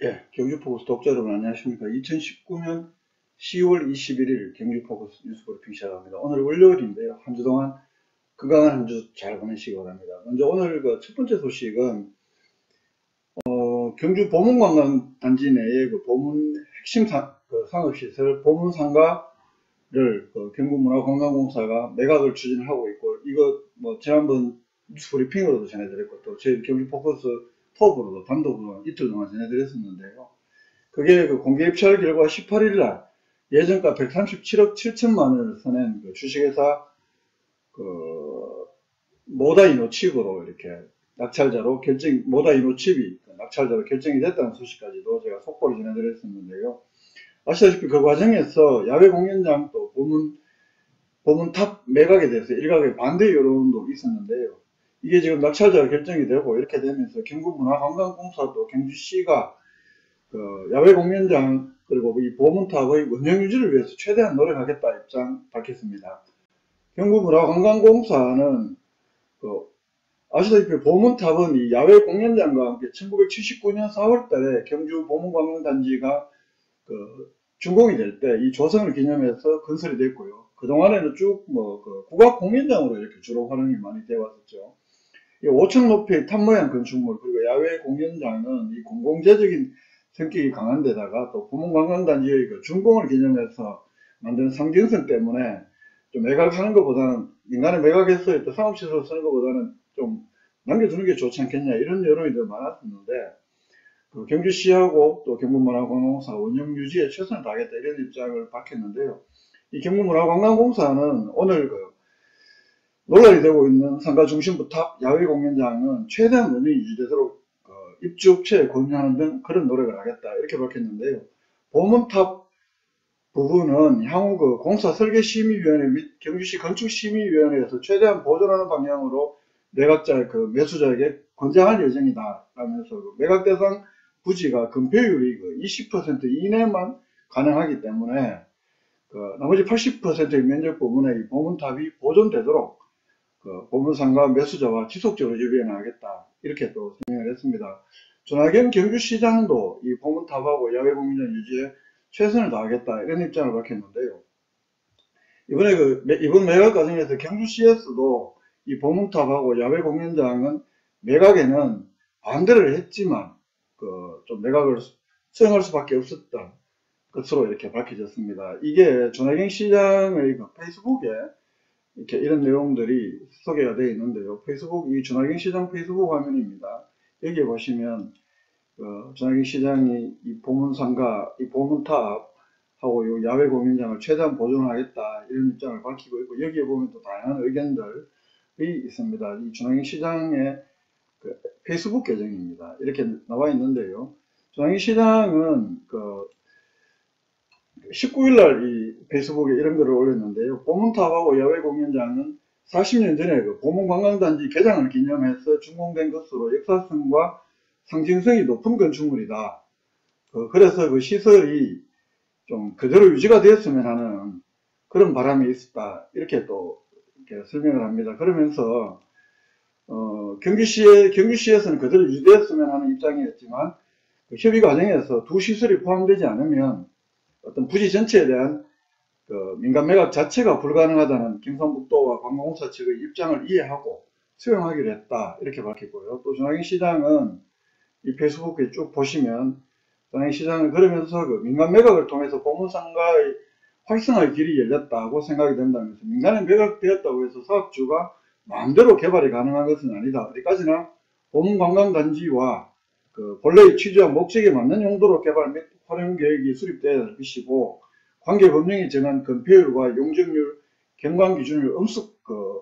예, 경주포커스 독자 여러분 안녕하십니까. 2019년 10월 21일 경주포커스 뉴스브리핑 시작합니다. 오늘 월요일인데요. 한 주 동안 건강한 한 주 잘 보내시기 바랍니다. 먼저 오늘 첫 번째 소식은 경주 보문관광단지 내에 보문 핵심 상업시설 보문상가를 경북문화관광공사가 매각을 추진하고 있고, 이거 지난번 뉴스브리핑으로도 전해드렸고 또 저희 경주포커스 톱으로도 단독으로 이틀 동안 전해드렸었는데요. 그게 공개 입찰 결과 18일날 예정가 137억 7천만 원을 써낸 주식회사 모다이노칩으로 이렇게 낙찰자로 모다이노칩이 낙찰자로 결정이 됐다는 소식까지도 제가 속보를 전해드렸었는데요. 아시다시피 그 과정에서 야외 공연장 또 보문탑 매각에 대해서 일각의 반대 여론도 있었는데요. 이게 지금 낙찰자가 결정이 되고 이렇게 되면서 경북문화관광공사도 경주시가 야외 공연장 그리고 이 보문탑의 운영 유지를 위해서 최대한 노력하겠다 입장 밝혔습니다. 경북문화관광공사는 아시다시피 보문탑은 이 야외 공연장과 함께 1979년 4월달에 경주 보문관광단지가 준공이 될 때 이 조성을 기념해서 건설이 됐고요. 그동안에는 쭉 국악 공연장으로 이렇게 주로 활용이 많이 되어 왔었죠. 이 5층 높이의 탑 모양 건축물 그리고 야외 공연장은 이 공공재적인 성격이 강한 데다가 또 보문관광단지의 준공을 기념해서 만든 상징성 때문에 좀 매각하는 것보다는 민간에 매각해서 또 상업시설을 쓰는 것보다는 좀 남겨두는 게 좋지 않겠냐 이런 여론이 더 많았었는데, 경주시하고 또 경북문화관광공사 운영 유지에 최선을 다하겠다 이런 입장을 밝혔는데요. 이 경북문화관광공사는 오늘 논란이 되고 있는 상가 중심부 탑 야외 공연장은 최대한 운영이 유지되도록 입주업체에 권유하는 등 그런 노력을 하겠다 이렇게 밝혔는데요. 보문탑 부분은 향후 공사 설계심의위원회 및 경주시 건축심의위원회에서 최대한 보존하는 방향으로 매각자 매수자에게 권장할 예정이다 라면서 매각 대상 부지가 건폐율이 20% 이내만 가능하기 때문에 나머지 80%의 면적 부분에 이 보문탑이 보존되도록 보문상가 매수자와 지속적으로 협의해 나가겠다 이렇게 또 설명을 했습니다. 전하경 경주시장도 이 보문탑하고 야외 공연장 유지에 최선을 다하겠다 이런 입장을 밝혔는데요. 이번 매각 과정에서 경주시에서도 이 보문탑하고 야외 공연장은 매각에는 반대를 했지만 좀 매각을 수용할 수밖에 없었던 것으로 이렇게 밝혀졌습니다. 이게 전하경 시장의 페이스북에 이렇게 이런 내용들이 소개가 되어 있는데요. 이 전하경 시장 페이스북 화면입니다. 여기에 보시면 전하경 시장이 이 보문상가, 이 보문탑하고 이 야외 공연장을 최대한 보존하겠다 이런 입장을 밝히고 있고, 여기에 보면 또 다양한 의견들이 있습니다. 이 전하경 시장의 페이스북 계정입니다. 이렇게 나와 있는데요. 전하경 시장은 19일날 이 페이스북에 이런 글을 올렸는데요. 보문탑하고 야외 공연장은 40년 전에 보문관광단지 개장을 기념해서 준공된 것으로 역사성과 상징성이 높은 건축물이다. 그래서 시설이 좀 그대로 유지가 되었으면 하는 그런 바람이 있었다. 이렇게 또 이렇게 설명을 합니다. 그러면서 경주시에서는 그대로 유지되었으면 하는 입장이었지만 협의 과정에서 두 시설이 포함되지 않으면 어떤 부지 전체에 대한 민간 매각 자체가 불가능하다는 경상북도와 관광공사 측의 입장을 이해하고 수용하기로 했다 이렇게 밝혔고요. 또 전하경 시장은 이 페이스북에 쭉 보시면 전하경 시장은 그러면서 민간 매각을 통해서 보문상가의 활성화의 길이 열렸다고 생각이 된다면서, 민간에 매각되었다고 해서 사업주가 마음대로 개발이 가능한 것은 아니다. 어디까지나 보문관광단지와 본래의 취지와 목적에 맞는 용도로 개발 및 활용 계획이 수립되어야 할 것이고, 관계법령이 정한 건폐율과 용적률, 경관 기준을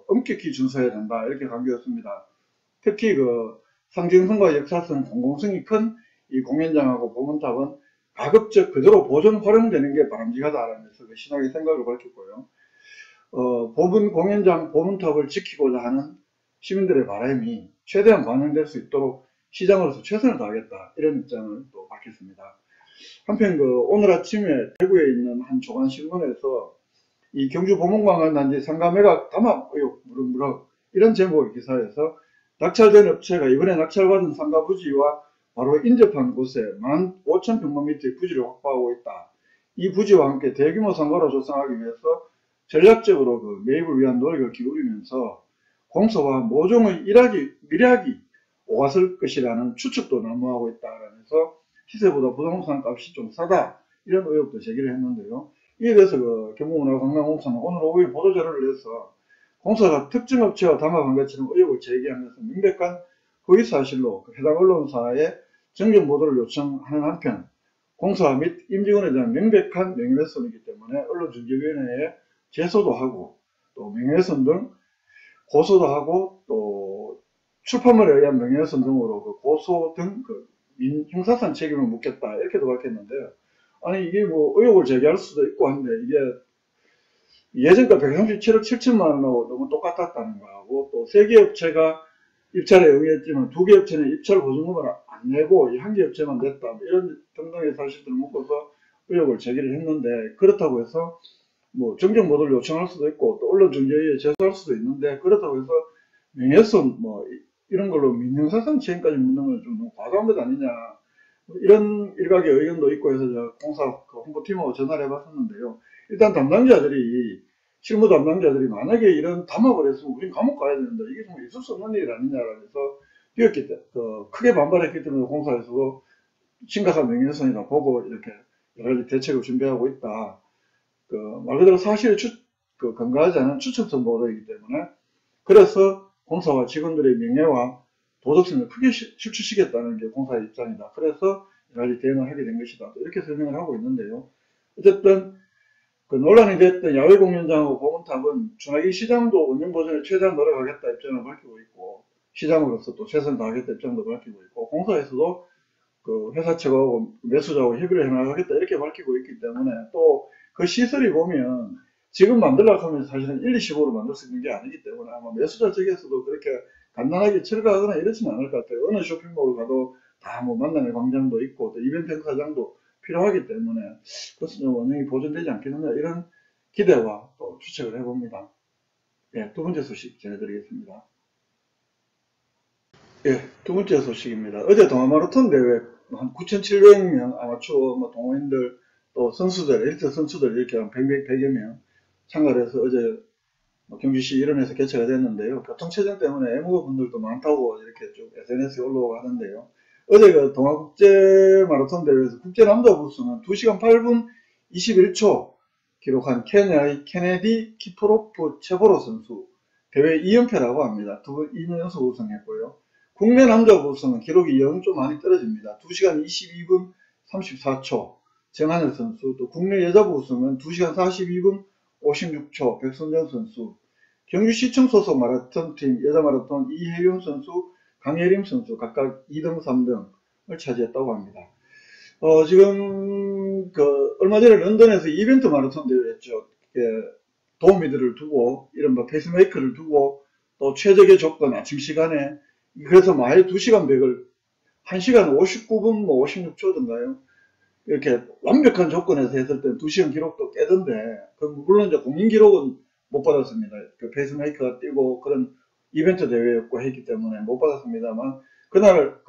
엄격히 준수해야 된다 이렇게 강조했습니다. 특히 상징성과 역사성, 공공성이 큰 이 공연장하고 보문탑은 가급적 그대로 보존 활용되는 게 바람직하다라면서 시장의 생각을 밝혔고요. 공연장 보문탑을 지키고자 하는 시민들의 바람이 최대한 반영될 수 있도록 시장으로서 최선을 다하겠다 이런 입장을 또 밝혔습니다. 한편 오늘 아침에 대구에 있는 한 조간신문에서 이 경주 보문관광단지 상가 매각 담합 의혹 무럭무럭 이런 제목의 기사에서 낙찰된 업체가 이번에 낙찰받은 상가 부지와 바로 인접한 곳에 15,000평방미터의 부지를 확보하고 있다. 이 부지와 함께 대규모 상가로 조성하기 위해서 전략적으로 그 매입을 위한 노력을 기울이면서 공사와 모종의 미락이 오갔을 것이라는 추측도 난무하고 있다라면서 시세보다 부동산 값이 좀 싸다, 이런 의혹도 제기를 했는데요. 이에 대해서 그 경북문화관광공사는 오늘 오후에 보도자료를 내서 공사가 특정 업체와 담합한 것처럼 의혹을 제기한 것은 명백한 허위사실로 해당 언론사에 정정 보도를 요청하는 한편, 공사 및 임직원에 대한 명백한 명예훼손이기 때문에 언론중재위원회에 제소도 하고, 또 명예훼손 등 고소도 하고, 또 출판물에 의한 명예훼손 등으로 그 고소 등 그 형사상 책임을 묻겠다, 이렇게도 밝혔는데요. 아니, 이게 뭐 의혹을 제기할 수도 있고 한데, 이게 예전과 137억 7천만 원하고 너무 똑같았다는 거하고, 또 3개 업체가 입찰에 응했지만 2개 업체는 입찰 보증금을 안 내고 1개 업체만 냈다, 뭐 이런 등등의 사실들을 묶어서 의혹을 제기를 했는데, 그렇다고 해서 뭐 정정 보도를 요청할 수도 있고, 또 언론중재위에 제소할 수도 있는데, 그렇다고 해서 명예훼손 뭐 이런 걸로 민형사상 책임까지 묻는 건 좀 너무 과도한 것 아니냐, 이런 일각의 의견도 있고 해서 제가 공사 홍보팀하고 전화를 해봤었는데요. 일단 실무 담당자들이 만약에 이런 담합을 했으면 우린 감옥 가야 되는데 이게 정말 있을 수 없는 일 아니냐라면서 크게 반발했기 때문에 공사에서도 심각한 명예훼손이다 보고 이렇게 여러 가지 대책을 준비하고 있다. 말 그대로 사실에 근거하지 않은 추측성 보도이기 때문에, 그래서 공사와 직원들의 명예와 도덕성을 크게 실추시켰다는 게 공사의 입장이다. 그래서 여러 가지 대응을 하게 된 것이다. 이렇게 설명을 하고 있는데요. 어쨌든 그 논란이 됐던 야외공연장하고 공원탑은 준하기 시장도 운영 보전에 최대한 노력하겠다 입장을 밝히고 있고, 시장으로서 또 최선을 다하겠다 입장도 밝히고 있고, 공사에서도 그 회사 측하고 매수자하고 협의를 해나가겠다 이렇게 밝히고 있기 때문에, 또 그 시설이 보면 지금 만들려고 하면 사실은 1, 2, 15로 만들 수 있는 게 아니기 때문에 아마 매수자 측에서도 그렇게 간단하게 철거하거나 이러지는 않을 것 같아요. 어느 쇼핑몰을 가도 다 뭐 만남의 광장도 있고 또 이벤트 행사장도 필요하기 때문에 그것은 좀 원형이 보존되지 않겠느냐, 이런 기대와 또 추측을 해봅니다. 예, 두 번째 소식 전해드리겠습니다. 예, 두 번째 소식입니다. 어제 동아마라톤 대회 한 9,700명 아마추어 동호인들, 또 선수들, 엘리트 선수들 이렇게 한 100여 명 참가를 해서 어제 경주시 일원에서 개최가 됐는데요. 교통체증 때문에 애무가 분들도 많다고 이렇게 쭉 SNS에 올라오고 하는데요. 어제 그 동아국제 마라톤 대회에서 국제 남자 부수는 2시간 8분 21초 기록한 케냐의 케네디 키프로프 체보로 선수, 대회 2연패라고 합니다. 2년 연속 우승했고요. 국내 남자 부수는 기록이 영 좀 많이 떨어집니다. 2시간 22분 34초 정한열 선수, 또 국내 여자부 우승은 2시간 42분 56초 백선정 선수, 경주시청 소속 마라톤팀 여자 마라톤 이혜윤 선수, 강예림 선수 각각 2등, 3등을 차지했다고 합니다. 지금 얼마 전에 런던에서 이벤트 마라톤 대회를 했죠. 도우미들을 두고 이른바 페이스메이커를 두고 또 최적의 조건 아침 시간에, 그래서 마일 2시간 100을 1시간 59분 56초던가요. 이렇게 완벽한 조건에서 했을 때 2시간 기록도 깨던데, 물론 이제 공인 기록은 못 받았습니다. 그 페이스메이커가 뛰고 그런 이벤트 대회였고 했기 때문에 못 받았습니다만, 그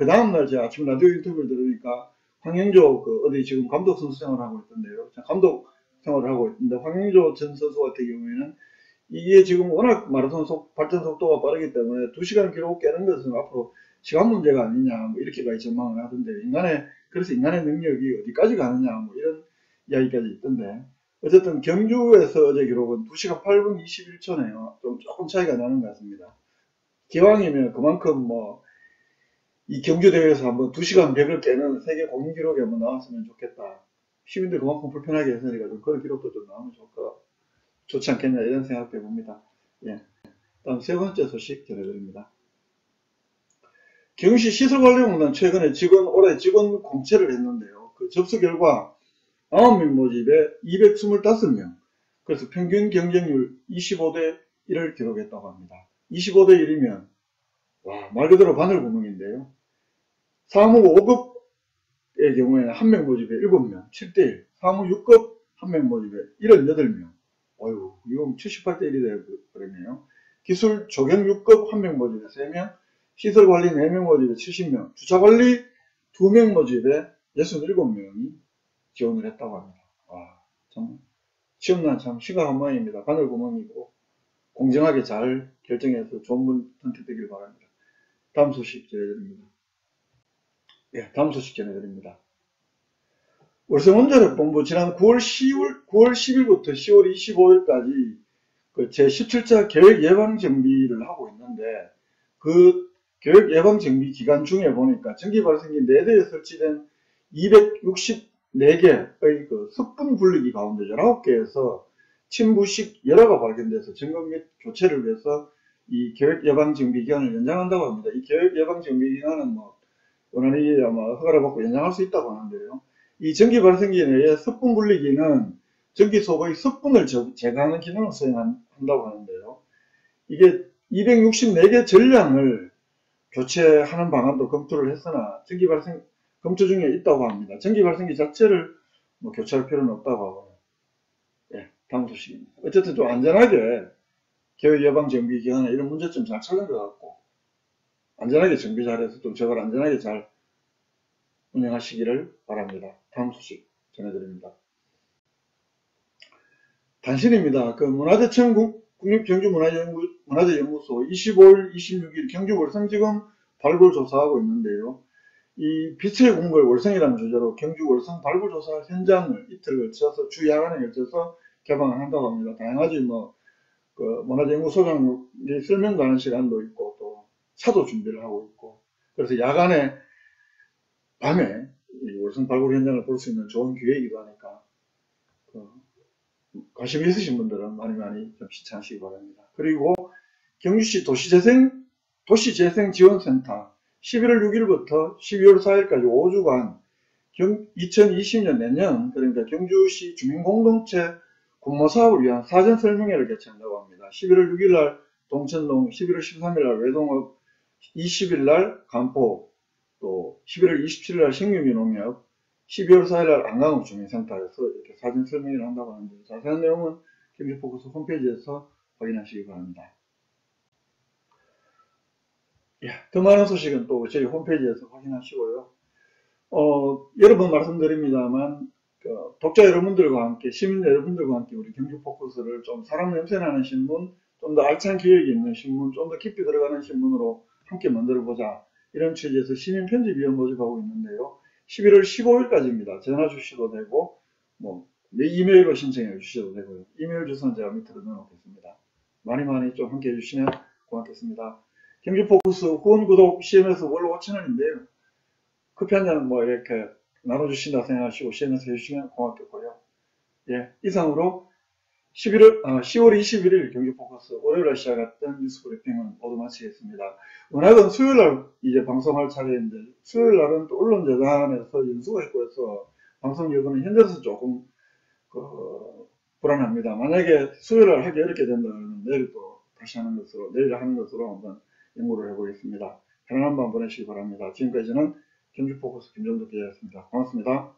다음날 제가 아침 라디오 인터뷰를 들으니까 황영조 어디 지금 감독 선수 생활을 하고 있던데요. 감독 생활을 하고 있는데, 황영조 전 선수 같은 경우에는 이게 지금 워낙 마라톤 발전 속도가 빠르기 때문에 2시간 기록 깨는 것은 앞으로 시간 문제가 아니냐, 뭐 이렇게까지 전망을 하던데, 그래서 인간의 능력이 어디까지 가느냐, 뭐 이런 이야기까지 있던데, 어쨌든 경주에서 어제 기록은 2시간 8분 21초네요. 조금 차이가 나는 것 같습니다. 기왕이면 그만큼 이 경주 대회에서 한번 2시간 100을 깨는 세계 공인 기록이 한번 나왔으면 좋겠다. 시민들 그만큼 불편하게 했으니까 좀 그런 기록도 좀 나오면 좋지 않겠냐, 이런 생각도 해봅니다. 예. 다음 세 번째 소식 전해드립니다. 경주시 시설관리공단 최근에 올해 직원 공채를 했는데요. 그 접수 결과 9명 모집에 225명. 그래서 평균 경쟁률 25대 1을 기록했다고 합니다. 25대 1이면, 말 그대로 바늘구멍인데요. 사무 5급의 경우에는 1명 모집에 7명, 7대 1. 사무 6급 1명 모집에 78명. 어휴, 이건 78대 1이 되어버렸네요. 기술 조경 6급 1명 모집에 3명, 시설관리 4명 모집에 70명, 주차관리 2명 모집에 67명이 지원을 했다고 합니다. 와, 참 시험난 참 심각한 모양입니다. 바늘구멍이고 공정하게 잘 결정해서 좋은 분 선택되길 바랍니다. 다음 소식 전해드립니다. 예, 다음 소식 전해드립니다. 월성원자력본부 지난 9월 10일부터 10월 25일까지 그 제17차 계획 예방 정비를 하고 있는데, 그 계획 예방 정비 기간 중에 보니까 전기 발생기 4대에 설치된 264개의 그 습분 분리기 가운데 19개에서 침부식 열화가 발견돼서 점검 및 교체를 위해서 이 계획 예방 정비 기간을 연장한다고 합니다. 이 계획 예방 정비 기간은 뭐 원활히 아마 허가를 받고 연장할 수 있다고 하는데요. 이 전기 발생기 내에 습분 분리기는 전기 소모의 습분을 제거하는 기능을 수행한다고 하는데요. 이게 264개 전량을 교체하는 방안도 검토를 했으나 전기 발생 검토 중에 있다고 합니다. 전기 발생기 자체를 뭐 교체할 필요는 없다고 하고. 예, 다음 소식입니다. 어쨌든 좀 안전하게 계획 예방 정비 기간에 이런 문제점 잘 찾은 것 같고, 안전하게 정비 잘해서 좀 저걸 안전하게 잘 운영하시기를 바랍니다. 다음 소식 전해드립니다. 단신입니다. 그 문화재청 국립경주문화재연구소 25일, 26일 경주 월성지검 발굴 조사하고 있는데요. 이 빛의 궁궐 월성이라는 주제로 경주 월성 발굴 조사 현장을 이틀 걸쳐서 주 야간에 걸쳐서 개방을 한다고 합니다. 다양하지 뭐 그 문화재연구소장이 설명도 하는 시간도 있고 또 차도 준비를 하고 있고, 그래서 야간에 밤에 이 월성 발굴 현장을 볼 수 있는 좋은 기회이기도 하니까 관심 있으신 분들은 많이 좀 시청하시기 바랍니다. 그리고 경주시 도시재생지원센터 11월 6일부터 12월 4일까지 5주간 2020년 내년, 그러니까 경주시 주민공동체 군모사업을 위한 사전설명회를 개최한다고 합니다. 11월 6일날 동천동, 11월 13일날 외동읍, 20일날 간포, 또 11월 27일날 신규민농협, 12월 4일날 안강읍 주민센터에서 이렇게 사진 설명회를 한다고 하는데, 자세한 내용은 경주포커스 홈페이지에서 확인하시기 바랍니다. 예, 더 많은 소식은 또 저희 홈페이지에서 확인하시고요. 여러 번 말씀드립니다만, 독자 여러분들과 함께, 시민 여러분들과 함께 우리 경주포커스를 좀 사람 냄새나는 신문, 좀 더 알찬 기획이 있는 신문, 좀 더 깊이 들어가는 신문으로 함께 만들어보자, 이런 취지에서 시민 편집위원 모집하고 있는데요. 11월 15일까지입니다. 전화 주셔도 되고, 내 이메일로 신청해 주셔도 되고요. 이메일 주소는 제가 밑으로 넣어놓겠습니다. 많이 좀 함께 해주시면 고맙겠습니다. 경주포커스 후원 구독 CMS 월 5,000원인데요. 커피 한 잔 뭐 이렇게 나눠주신다 생각하시고 CMS 해주시면 고맙겠고요. 예, 이상으로 10월 21일 경주포커스 월요일에 시작했던 뉴스 브리핑은 모두 마치겠습니다. 워낙은 수요일날 이제 방송할 차례인데, 수요일날은 또 언론재단에서 연수가 있고 해서 방송 여부는 현재로서 조금 불안합니다. 만약에 수요일날 하기 어렵게 된다면 내일 또 다시 내일 하는 것으로 한번 연구를 해보겠습니다. 편안한 밤 보내시기 바랍니다. 지금까지는 경주포커스 김정도 기자였습니다. 고맙습니다.